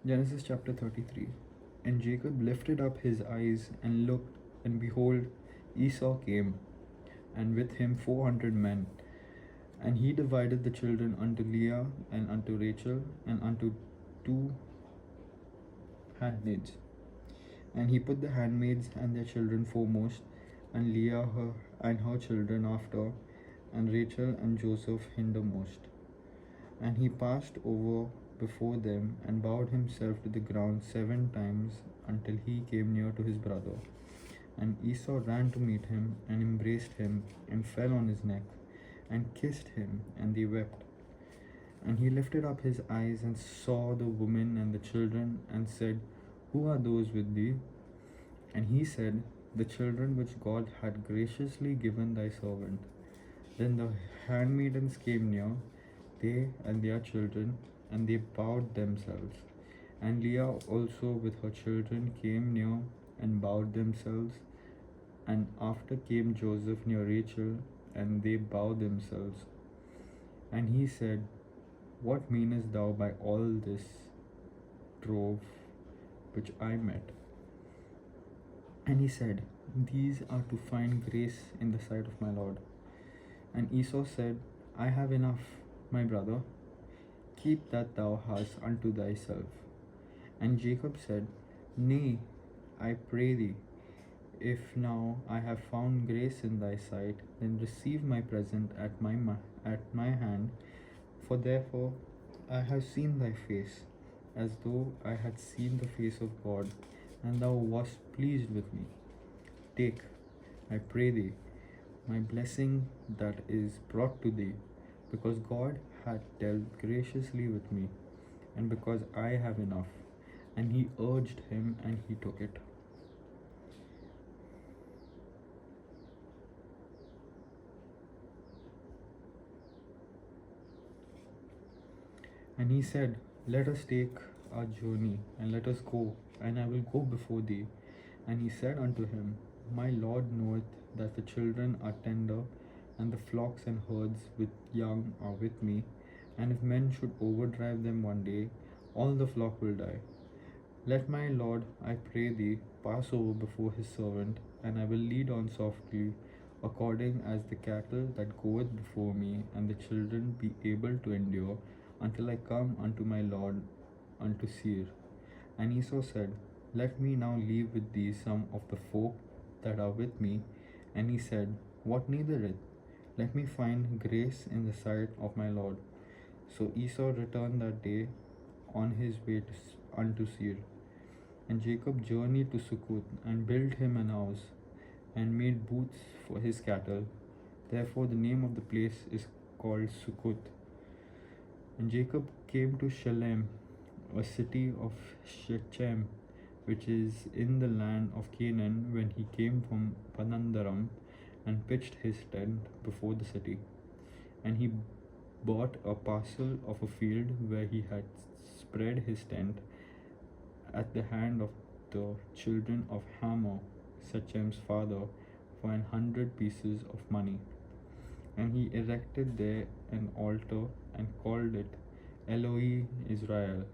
Genesis chapter 33. And Jacob lifted up his eyes and looked, and behold, Esau came, and with him 400 men. And he divided the children unto Leah and unto Rachel and unto two handmaids. And he put the handmaids and their children foremost, and Leah and her children after, and Rachel and Joseph hindermost. And he passed over before them, and bowed himself to the ground 7 times, until he came near to his brother. And Esau ran to meet him, and embraced him, and fell on his neck, and kissed him, and they wept. And he lifted up his eyes, and saw the woman and the children, and said, Who are those with thee? And he said, The children which God had graciously given thy servant. Then the handmaidens came near, they and their children, and they bowed themselves. And Leah also with her children came near, and bowed themselves. And after came Joseph near Rachel, and they bowed themselves. And he said, What meanest thou by all this drove which I met? And he said, These are to find grace in the sight of my Lord. And Esau said, I have enough, my brother. Keep that thou hast unto thyself. And Jacob said, Nay, I pray thee, if now I have found grace in thy sight, then receive my present at my hand, for therefore I have seen thy face, as though I had seen the face of God, and thou wast pleased with me. Take, I pray thee, my blessing that is brought to thee, because God hath dealt graciously with me, and because I have enough. And he urged him, and he took it. And he said, Let us take our journey, and let us go, and I will go before thee. And he said unto him, My Lord knoweth that the children are tender, and the flocks and herds with young are with me. And if men should overdrive them one day, all the flock will die. Let my Lord, I pray thee, pass over before his servant, and I will lead on softly, according as the cattle that goeth before me, and the children be able to endure, until I come unto my Lord, unto Seir. And Esau said, Let me now leave with thee some of the folk that are with me. And he said, What needeth it? Let me find grace in the sight of my Lord. So Esau returned that day on his way unto Seir. And Jacob journeyed to Succoth, and built him an house, and made booths for his cattle. Therefore the name of the place is called Succoth. And Jacob came to Shalem, a city of Shechem, which is in the land of Canaan, when he came from Padandaram, and pitched his tent before the city. And he bought a parcel of a field where he had spread his tent, at the hand of the children of Hamor, Shechem's father, for 100 pieces of money. And he erected there an altar, and called it Eloi Israel.